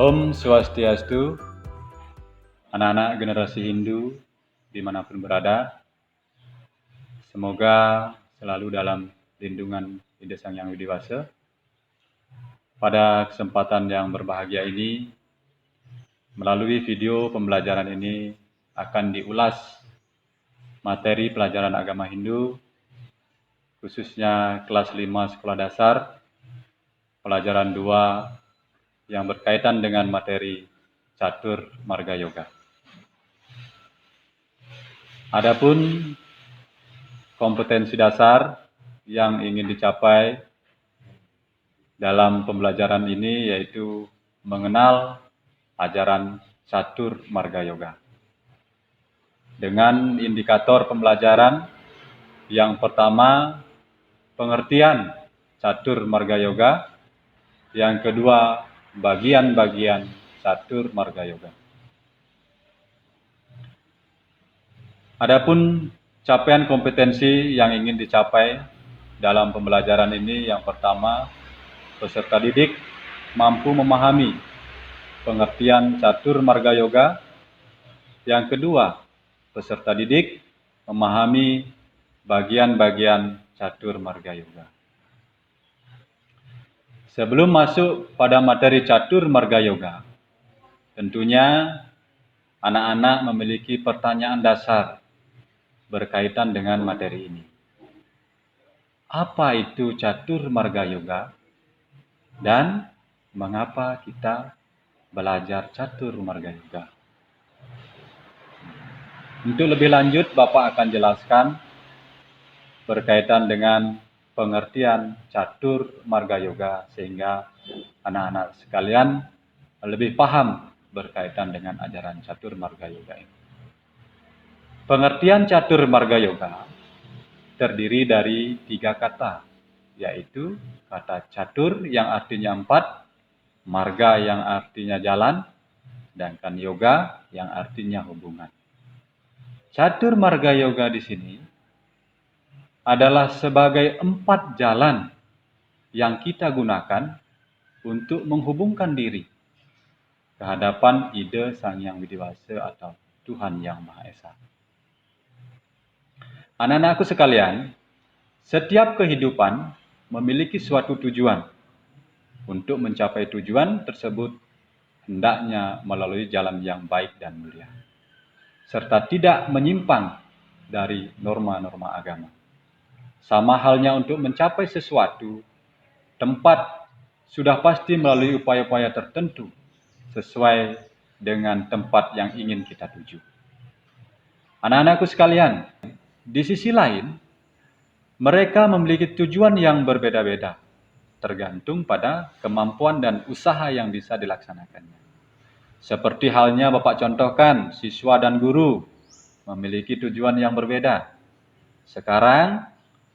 Om Swastiastu, anak-anak generasi Hindu dimanapun berada, semoga selalu dalam lindungan Ida Sang Hyang Widi Wasa. Pada kesempatan yang berbahagia ini, melalui video pembelajaran ini akan diulas materi pelajaran agama Hindu, khususnya kelas 5 sekolah dasar, pelajaran 2 yang berkaitan dengan materi Catur Marga Yoga. Adapun kompetensi dasar yang ingin dicapai dalam pembelajaran ini yaitu mengenal ajaran Catur Marga Yoga. Dengan indikator pembelajaran yang pertama, pengertian Catur Marga Yoga, yang kedua, bagian-bagian Catur Marga Yoga. Adapun capaian kompetensi yang ingin dicapai dalam pembelajaran ini, yang pertama, peserta didik mampu memahami pengertian Catur Marga Yoga. Yang kedua, peserta didik memahami bagian-bagian Catur Marga Yoga. Sebelum masuk pada materi Catur Marga Yoga, tentunya anak-anak memiliki pertanyaan dasar berkaitan dengan materi ini. Apa itu Catur Marga Yoga? Dan mengapa kita belajar Catur Marga Yoga? Untuk lebih lanjut, Bapak akan jelaskan berkaitan dengan pengertian Catur Marga Yoga sehingga anak-anak sekalian lebih paham berkaitan dengan ajaran Catur Marga Yoga ini. Pengertian Catur Marga Yoga terdiri dari 3 kata, yaitu kata catur yang artinya 4, marga yang artinya jalan, sedangkan yoga yang artinya hubungan. Catur Marga Yoga di sini adalah sebagai 4 jalan yang kita gunakan untuk menghubungkan diri ke hadapan Ida Sang Hyang Widi Wasa atau Tuhan Yang Maha Esa. Anak-anakku sekalian, setiap kehidupan memiliki suatu tujuan. Untuk mencapai tujuan tersebut, hendaknya melalui jalan yang baik dan mulia, serta tidak menyimpang dari norma-norma agama. Sama halnya untuk mencapai sesuatu, tempat sudah pasti melalui upaya-upaya tertentu sesuai dengan tempat yang ingin kita tuju. Anak-anakku sekalian, di sisi lain, mereka memiliki tujuan yang berbeda-beda, tergantung pada kemampuan dan usaha yang bisa dilaksanakannya. Seperti halnya Bapak contohkan, siswa dan guru memiliki tujuan yang berbeda. Sekarang,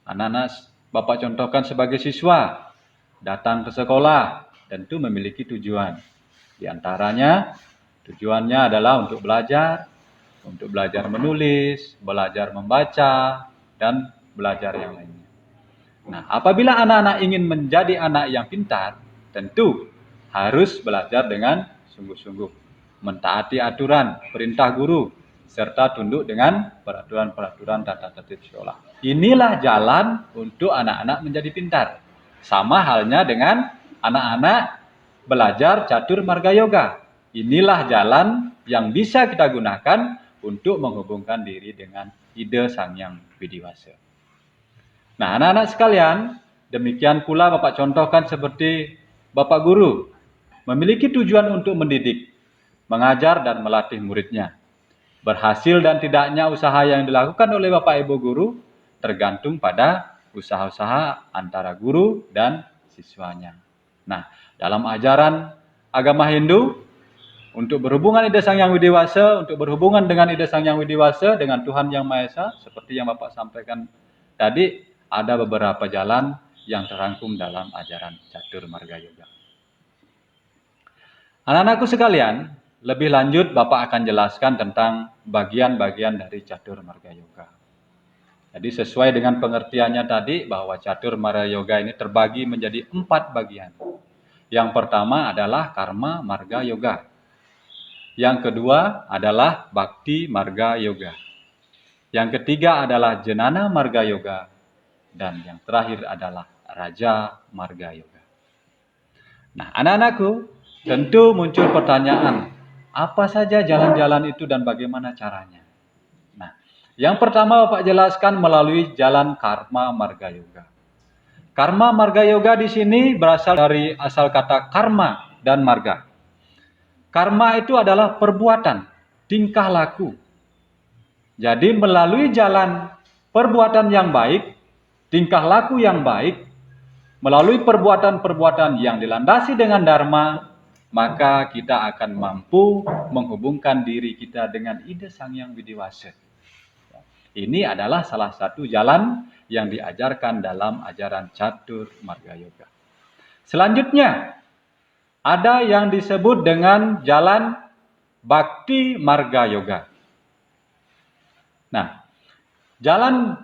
anak-anak Bapak contohkan sebagai siswa, datang ke sekolah, tentu memiliki tujuan. Di antaranya, tujuannya adalah untuk belajar menulis, belajar membaca, dan belajar yang lainnya. Nah, apabila anak-anak ingin menjadi anak yang pintar, tentu harus belajar dengan sungguh-sungguh, mentaati aturan, perintah guru, serta tunduk dengan peraturan-peraturan tata tertib sekolah. Inilah jalan untuk anak-anak menjadi pintar. Sama halnya dengan anak-anak belajar Catur Marga Yoga. Inilah jalan yang bisa kita gunakan untuk menghubungkan diri dengan Ida Sang Hyang Widi Wasa. Nah, anak-anak sekalian, demikian pula Bapak contohkan seperti Bapak guru, memiliki tujuan untuk mendidik, mengajar dan melatih muridnya. Berhasil dan tidaknya usaha yang dilakukan oleh Bapak Ibu guru tergantung pada usaha-usaha antara guru dan siswanya. Nah, dalam ajaran agama Hindu, untuk berhubungan Ida Sang Hyang Widi Wasa, untuk berhubungan dengan Ida Sang Hyang Widi Wasa, dengan Tuhan Yang Maha Esa, seperti yang Bapak sampaikan tadi, ada beberapa jalan yang terangkum dalam ajaran Catur Marga Yoga. Anak-anakku sekalian, lebih lanjut Bapak akan jelaskan tentang bagian-bagian dari Catur Marga Yoga. Jadi sesuai dengan pengertiannya tadi, bahwa Catur Marga Yoga ini terbagi menjadi 4 bagian. Yang pertama adalah Karma Marga Yoga. Yang kedua adalah Bhakti Marga Yoga. Yang ketiga adalah Jnana Marga Yoga. Dan yang terakhir adalah Raja Marga Yoga. Nah, anak-anakku, tentu muncul pertanyaan, apa saja jalan-jalan itu dan bagaimana caranya? Nah, yang pertama Bapak jelaskan melalui jalan Karma Marga Yoga. Karma Marga Yoga di sini berasal dari asal kata karma dan marga. Karma itu adalah perbuatan, tingkah laku. Jadi melalui jalan perbuatan yang baik, tingkah laku yang baik, melalui perbuatan-perbuatan yang dilandasi dengan dharma, maka kita akan mampu menghubungkan diri kita dengan ide Sang Hyang Widiwasa. Ini adalah salah satu jalan yang diajarkan dalam ajaran Catur Marga Yoga. Selanjutnya, ada yang disebut dengan jalan Bhakti Marga Yoga. Nah, jalan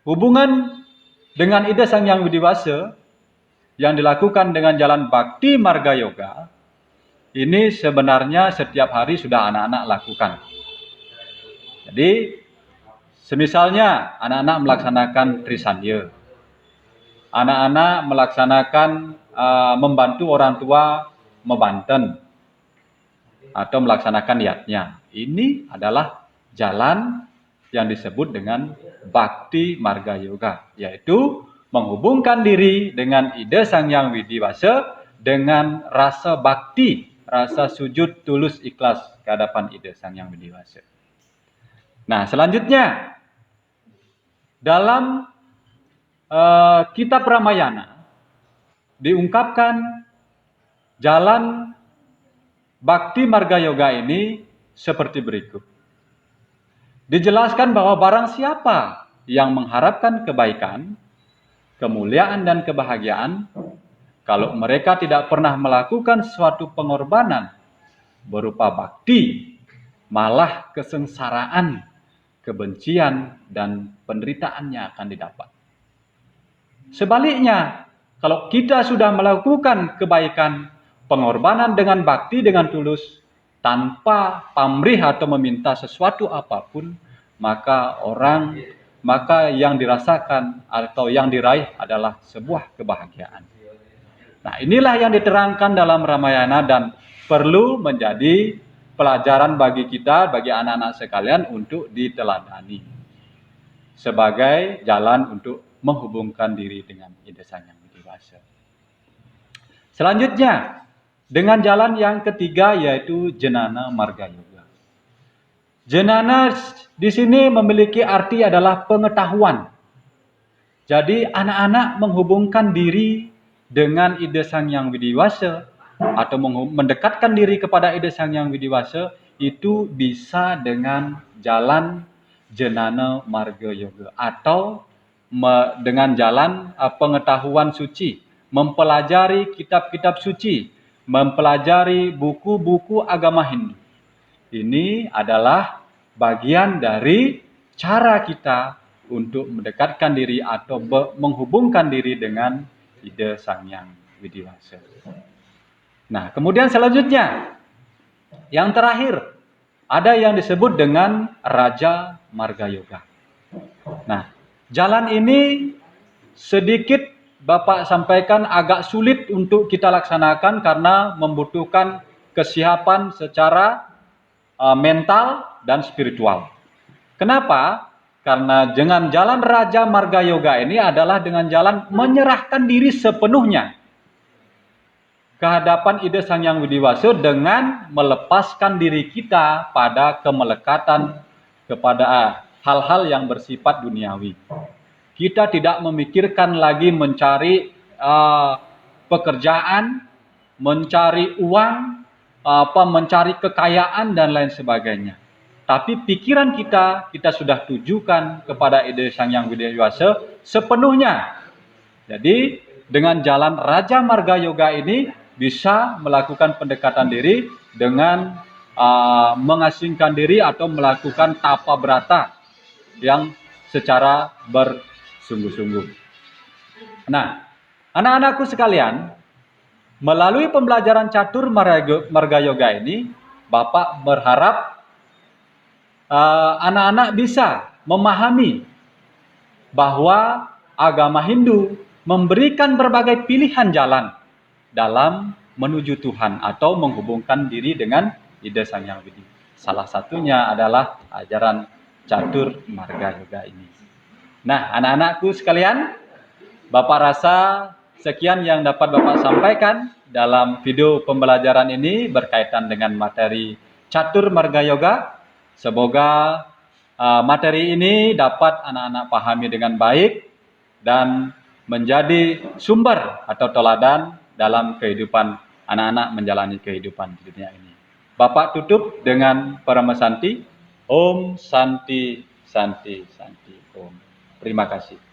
hubungan dengan ide Sang Hyang Widiwasa yang dilakukan dengan jalan Bhakti Marga Yoga, ini sebenarnya setiap hari sudah anak-anak lakukan. Jadi, semisalnya anak-anak melaksanakan Trisanya, anak-anak melaksanakan membantu orang tua mebanten atau melaksanakan niatnya. Ini adalah jalan yang disebut dengan Bhakti Marga Yoga, yaitu menghubungkan diri dengan ide Sang Hyang Widiwasa dengan rasa bakti, rasa sujud tulus ikhlas ke hadapan ide Sang Hyang Widiwasa. Nah, selanjutnya dalam kitab Ramayana diungkapkan jalan Bhakti Marga Yoga ini seperti berikut. Dijelaskan bahwa barang siapa yang mengharapkan kebaikan, kemuliaan dan kebahagiaan, kalau mereka tidak pernah melakukan suatu pengorbanan berupa bakti, malah kesengsaraan, kebencian, dan penderitaannya akan didapat. Sebaliknya, kalau kita sudah melakukan kebaikan, pengorbanan dengan bakti dengan tulus, tanpa pamrih atau meminta sesuatu apapun, maka yang dirasakan atau yang diraih adalah sebuah kebahagiaan. Nah, inilah yang diterangkan dalam Ramayana dan perlu menjadi pelajaran bagi kita, bagi anak-anak sekalian untuk diteladani sebagai jalan untuk menghubungkan diri dengan ide Sang Hyang Widiwasa. Selanjutnya, dengan jalan yang ketiga yaitu Jnana Marga Yoga. Jnana di sini memiliki arti adalah pengetahuan. Jadi anak-anak menghubungkan diri dengan ide Sang Hyang Widiwasa atau mendekatkan diri kepada ide Sang Hyang Widiwasa itu bisa dengan jalan Jnana Marga Yoga atau dengan jalan pengetahuan suci, mempelajari kitab-kitab suci, mempelajari buku-buku agama Hindu. Ini adalah bagian dari cara kita untuk mendekatkan diri atau menghubungkan diri dengan ide Sang Hyang Widiwasa. Nah, kemudian selanjutnya, yang terakhir, ada yang disebut dengan Raja Marga Yoga. Nah, jalan ini sedikit Bapak sampaikan agak sulit untuk kita laksanakan karena membutuhkan kesiapan secara mental dan spiritual. Kenapa? Karena dengan jalan Raja Marga Yoga ini adalah dengan jalan menyerahkan diri sepenuhnya ke hadapan ide Sang Hyang Widiwasa dengan melepaskan diri kita pada kemelekatan kepada hal-hal yang bersifat duniawi. Kita tidak memikirkan lagi mencari pekerjaan, mencari uang, mencari kekayaan dan lain sebagainya. Tapi pikiran kita sudah tujukan kepada ide Sang Hyang Widiwasa sepenuhnya. Jadi dengan jalan Raja Marga Yoga ini bisa melakukan pendekatan diri dengan mengasingkan diri atau melakukan tapa brata yang secara bersungguh-sungguh. Nah, anak-anakku sekalian, Melalui pembelajaran catur marga yoga ini, Bapak berharap anak-anak bisa memahami bahwa agama Hindu memberikan berbagai pilihan jalan dalam menuju Tuhan atau menghubungkan diri dengan ide Sang Hyang Widi. Salah satunya adalah ajaran catur marga yoga ini. Nah, anak-anakku sekalian, Bapak rasa sekian yang dapat Bapak sampaikan dalam video pembelajaran ini berkaitan dengan materi catur marga yoga. Semoga materi ini dapat anak-anak pahami dengan baik dan menjadi sumber atau teladan dalam kehidupan anak-anak menjalani kehidupan di dunia ini. Bapak tutup dengan Parama Santi. Om Santi Santi Santi Om. Terima kasih.